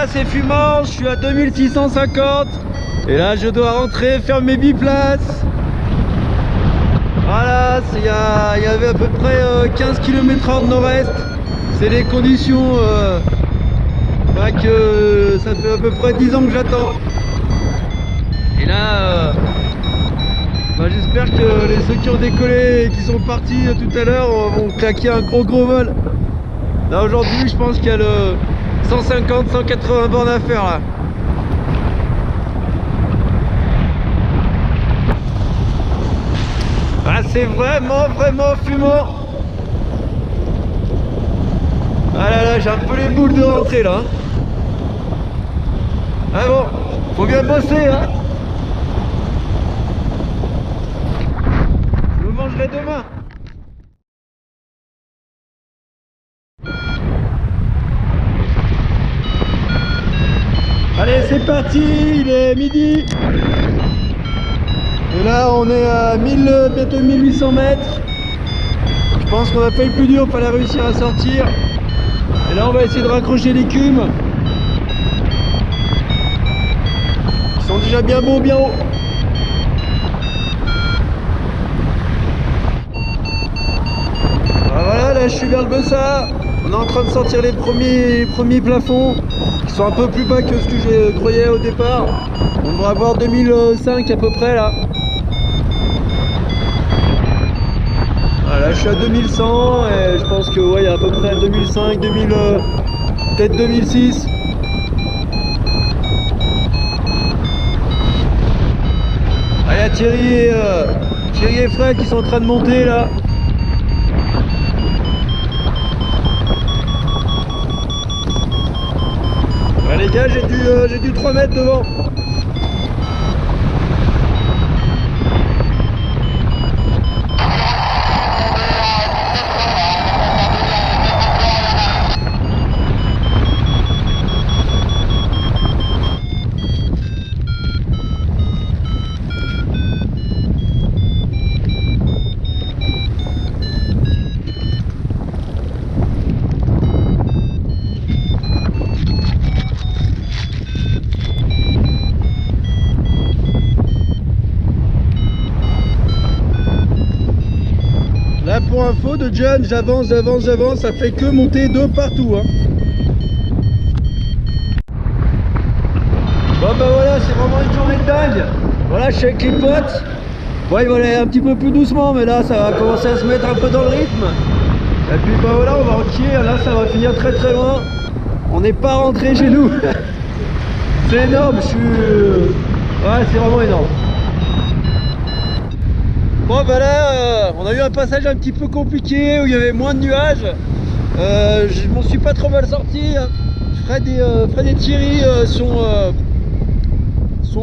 Voilà, c'est fumant, je suis à 2650. Et là, je dois rentrer, faire mes biplaces. Voilà, il y avait à peu près 15 km/h de nord-est. C'est les conditions que ça fait à peu près 10 ans que j'attends. Et là, j'espère que ceux qui ont décollé et qui sont partis tout à l'heure vont claquer un gros vol. Là aujourd'hui, je pense qu'il y a le 150-180 bornes à faire là. Ah, c'est vraiment fumant. Ah là là, j'ai un peu les boules de rentrée là. Ah bon, faut bien bosser hein. Je me mangerai demain. Allez, c'est parti, il est midi. Et là, on est à bientôt 1800 mètres. Je pense qu'on a fait le plus dur, il fallait réussir à sortir. Et là, on va essayer de raccrocher l'écume. Ils sont déjà bien beaux, bien hauts. Voilà, là, je suis vers le Bessat. On est en train de sortir les premiers plafonds qui sont un peu plus bas que ce que je croyais au départ. On devrait avoir 2005 à peu près là. Voilà, je suis à 2100 et je pense que ouais, il y a à peu près 2005, 2000, peut-être 2006. Ah, il y a Thierry et Fred qui sont en train de monter là. Les gars, j'ai du 3 mètres devant. Là pour info de John, j'avance, ça fait que monter de partout hein. Bon bah voilà, c'est vraiment une journée de dingue. Voilà, je suis avec les potes. Ouais, il va aller un petit peu plus doucement, mais là ça va commencer à se mettre un peu dans le rythme. Et puis bah voilà, on va enquiller, là ça va finir très loin. On n'est pas rentré chez nous. C'est énorme, ouais, c'est vraiment énorme. Bon bah là, on a eu un passage un petit peu compliqué où il y avait moins de nuages. Je m'en suis pas trop mal sorti. Fred et Thierry sont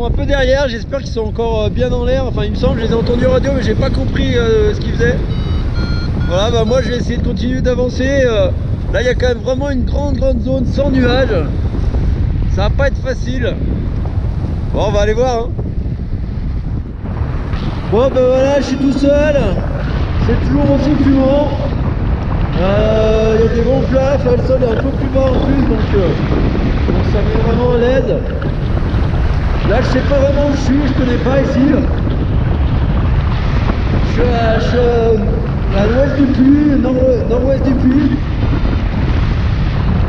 un peu derrière. J'espère qu'ils sont encore bien dans l'air. Enfin, il me semble, je les ai entendus en radio, mais j'ai pas compris ce qu'ils faisaient. Voilà, bah moi je vais essayer de continuer d'avancer. Là, il y a quand même vraiment une grande zone sans nuages. Ça va pas être facile. Bon, on va aller voir. Hein. Bon ben voilà, je suis tout seul, c'est toujours aussi fumant, il y a des bons plats, le sol est un peu plus bas en plus, donc ça met vraiment à l'aide. Là je sais pas vraiment où je suis, je connais pas ici. Je suis à l'ouest du puits, nord-ouest du puits.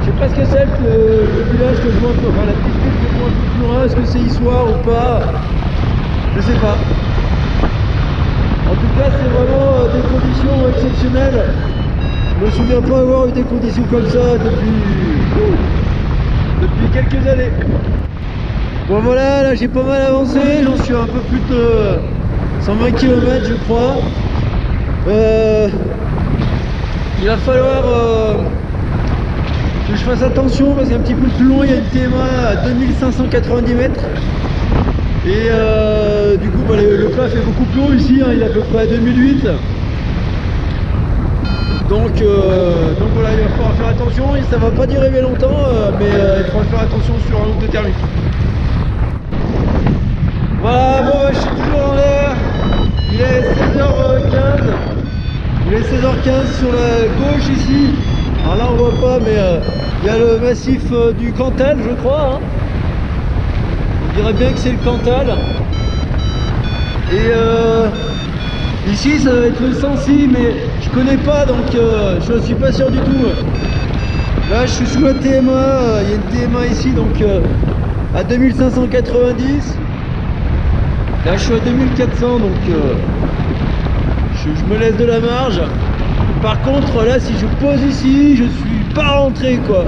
Je sais pas ce que c'est le village que je vois, enfin la petite ville que je vois un peu plus loin, est-ce que c'est Issoire ou pas, je sais pas. En tout cas, c'est vraiment des conditions exceptionnelles. Je me souviens pas avoir eu des conditions comme ça depuis quelques années. Bon voilà, là j'ai pas mal avancé, j'en suis à un peu plus de 120 km je crois. Il va falloir que je fasse attention parce qu'un petit peu plus loin il y a une TMA à 2590 mètres. Et du coup bah, le plat fait beaucoup plus haut ici, hein, il est à peu près à 2008. Donc voilà, il va falloir faire attention, et ça va pas durer longtemps, mais il faudra faire attention sur un loop de thermique. Voilà, bon je suis toujours en l'air, il est 16h15. Il est 16h15 sur la gauche ici. Alors là on voit pas, mais il y a le massif du Cantal, je crois, hein. On dirait bien que c'est le Cantal. Et ici ça va être le Sancy, mais je connais pas, donc je ne suis pas sûr du tout. Là je suis sous la TMA, il y a une TMA ici, donc à 2590. Là je suis à 2400, donc je me laisse de la marge. Par contre là si je pose ici, je suis pas rentré quoi.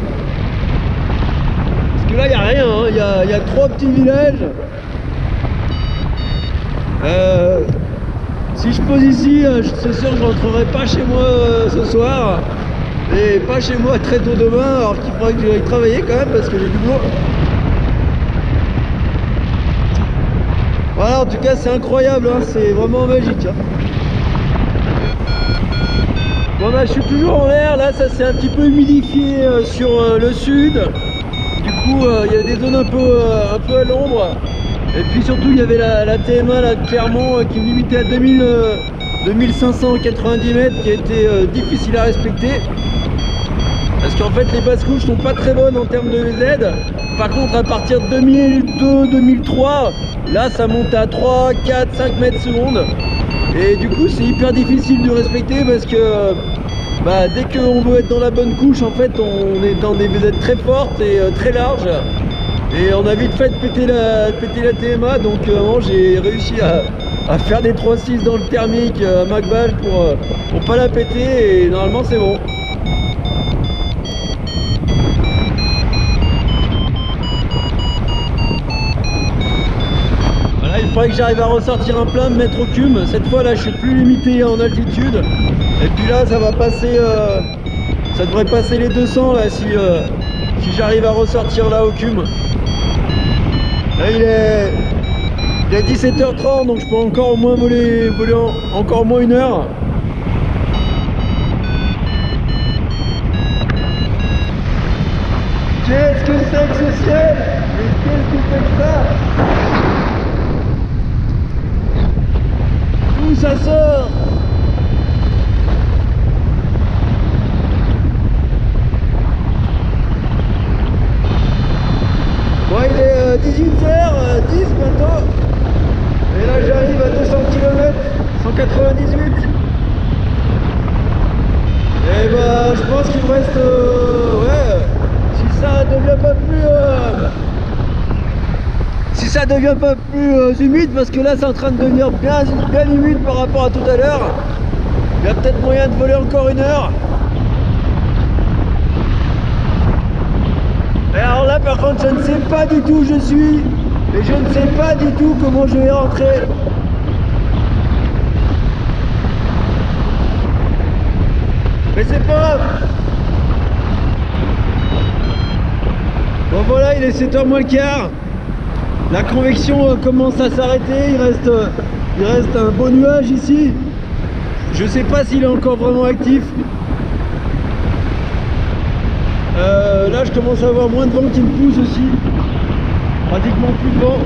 Parce que là il n'y a rien, hein. Il y a 3 petits villages. Si je pose ici, c'est sûr que je rentrerai pas chez moi ce soir. Et pas chez moi très tôt demain, alors qu'il faudrait que j'aille travailler quand même parce que j'ai du boulot. Voilà, en tout cas c'est incroyable, hein, c'est vraiment magique, hein. Bon bah je suis toujours en l'air, là ça s'est un petit peu humidifié sur le sud. Du coup il y a des zones un peu à l'ombre. Et puis surtout il y avait la TMA là, Clermont qui me limitait à 2590 mètres, qui a été difficile à respecter. Parce qu'en fait les basses couches sont pas très bonnes en termes de Z. Par contre à partir de 2002-2003, là ça monte à 3, 4, 5 mètres secondes. Et du coup c'est hyper difficile de respecter parce que bah, dès qu'on veut être dans la bonne couche, en fait on est dans des VZ très fortes et très larges. Et on a vite fait péter la TMA, donc j'ai réussi à faire des 3.6 dans le thermique à Macbal pour pas la péter, et normalement c'est bon. Voilà, il faudrait que j'arrive à ressortir un plein, me mettre au cum. Cette fois là je suis plus limité en altitude. Et puis là ça va passer, ça devrait passer les 200 là si j'arrive à ressortir là au cum. Là il est 17h30, donc je peux encore au moins voler encore au moins 1 heure. Qu'est-ce que c'est que ce ciel? Mais qu'est-ce que c'est que ça? D'où ça sort? Bon, il est 18h10 bientôt. Et là j'arrive à 200 km, 198. Et bah je pense qu'il me reste ouais, si ça devient pas plus humide, parce que là c'est en train de devenir bien humide par rapport à tout à l'heure. Il y a peut-être moyen de voler encore 1 heure. Et alors là par contre je ne sais pas du tout où je suis, et je ne sais pas du tout comment je vais rentrer. Mais c'est pas grave. Bon voilà, il est 7h moins le quart. La convection commence à s'arrêter, il reste un beau nuage ici. Je sais pas s'il est encore vraiment actif. Là je commence à avoir moins de vent qui me pousse aussi, pratiquement plus de vent,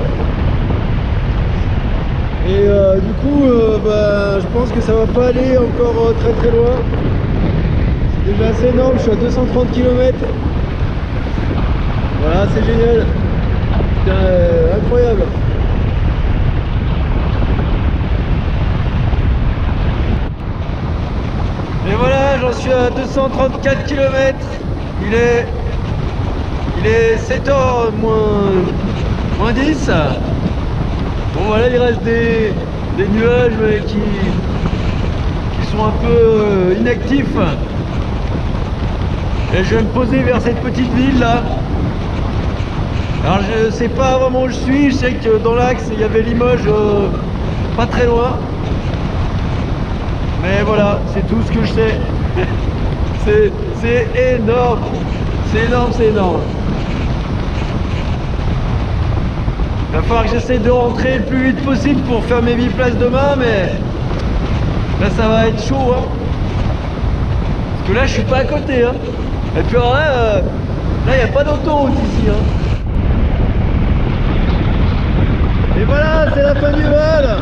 et du coup bah, je pense que ça va pas aller encore très très loin. C'est déjà assez énorme, je suis à 230 km. Voilà, c'est génial, c'est incroyable. Et voilà, j'en suis à 234 km. Il est 7h moins 10. Bon voilà, il reste des nuages mais qui sont un peu inactifs. Et je vais me poser vers cette petite ville là. Alors je sais pas vraiment où je suis, je sais que dans l'axe il y avait Limoges pas très loin. Mais voilà, c'est tout ce que je sais. C'est énorme. C'est énorme, c'est énorme. Il va falloir que j'essaie de rentrer le plus vite possible pour faire mes 8 places demain, mais là ça va être chaud, hein. Parce que là je suis pas à côté, hein. Et puis alors là, il n'y a pas d'autoroute ici, hein. Et voilà, c'est la fin du vol.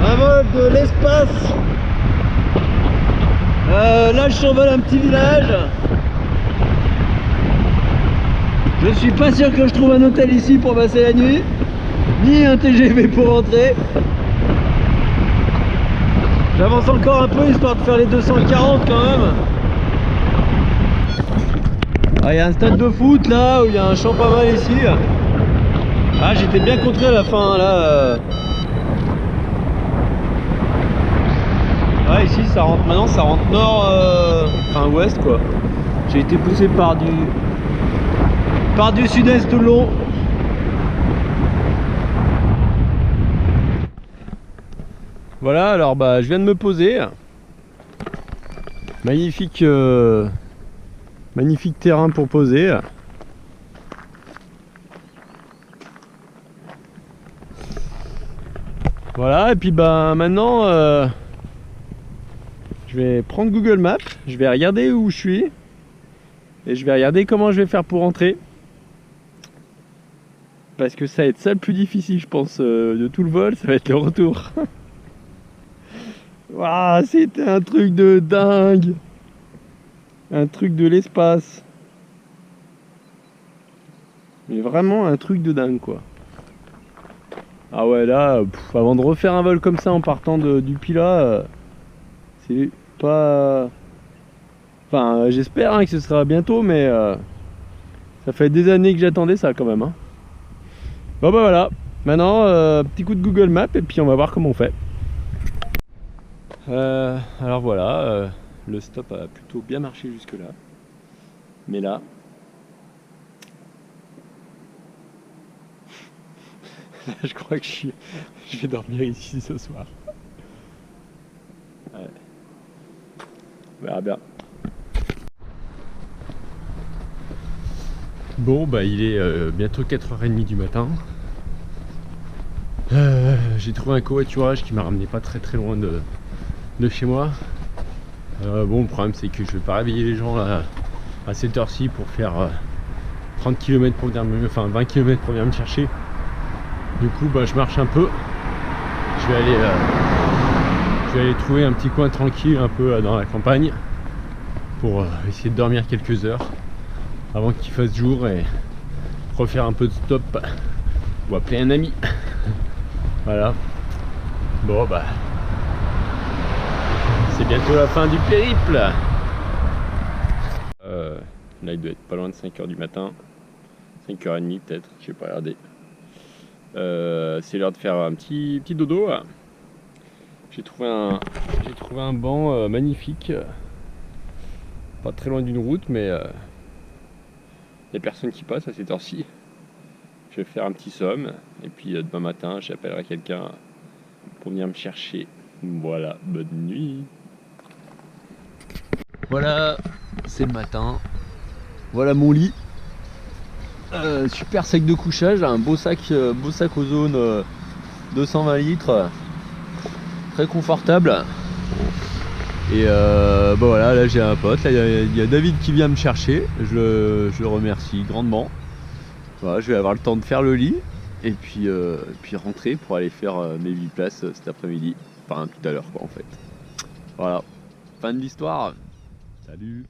Un vol de l'espace. Là je survole un petit village. Je suis pas sûr que je trouve un hôtel ici pour passer la nuit, ni un TGV pour rentrer. J'avance encore un peu histoire de faire les 240 quand même. Ah, il y a un stade de foot là où il y a un champ pas mal ici. Ah, j'étais bien contré à la fin là. Ah, ici ça rentre maintenant, ça rentre nord, enfin ouest quoi. J'ai été poussé par du sud-est tout le long. Voilà, alors bah je viens de me poser. Magnifique magnifique terrain pour poser. Voilà, et puis bah maintenant je vais prendre Google Maps, je vais regarder où je suis et je vais regarder comment je vais faire pour rentrer. Parce que ça va être ça le plus difficile, je pense, de tout le vol, ça va être le retour. Waouh, c'était un truc de dingue. Un truc de l'espace. Mais vraiment un truc de dingue quoi. Ah ouais là, avant de refaire un vol comme ça en partant du Pilat, c'est pas... Enfin j'espère que ce sera bientôt, mais ça fait des années que j'attendais ça quand même. Hein. Bon bah voilà, maintenant petit coup de Google Maps et puis on va voir comment on fait. Alors voilà, le stop a plutôt bien marché jusque là. Mais là... je crois que je vais dormir ici ce soir. Ouais. On verra bien. Bon bah il est bientôt 4h30 du matin. J'ai trouvé un covoiturage qui m'a ramené pas très loin de chez moi. Bon, le problème c'est que je vais pas réveiller les gens là à cette heure-ci pour faire 30 km pour venir me... enfin 20 km pour venir me chercher. Du coup bah je marche un peu. Je vais aller trouver un petit coin tranquille un peu dans la campagne pour essayer de dormir quelques heures avant qu'il fasse jour et refaire un peu de stop ou appeler un ami. Voilà. Bon bah c'est bientôt la fin du périple. Là il doit être pas loin de 5h du matin, 5h30 peut-être, je vais pas regarder. C'est l'heure de faire un petit dodo. J'ai trouvé un banc magnifique, pas très loin d'une route, mais il n'y a personne qui passe à cette heure-ci. Je vais faire un petit somme et puis demain matin j'appellerai quelqu'un pour venir me chercher. Voilà, bonne nuit. Voilà, c'est le matin. Voilà mon lit. Super sac de couchage, un beau sac ozone 220 litres. Très confortable. Et bah voilà, là j'ai un pote, là il y a David qui vient me chercher. Je le remercie grandement. Voilà, je vais avoir le temps de faire le lit et puis rentrer pour aller faire mes 8 places cet après-midi. Enfin tout à l'heure quoi en fait. Voilà, fin de l'histoire. Salut.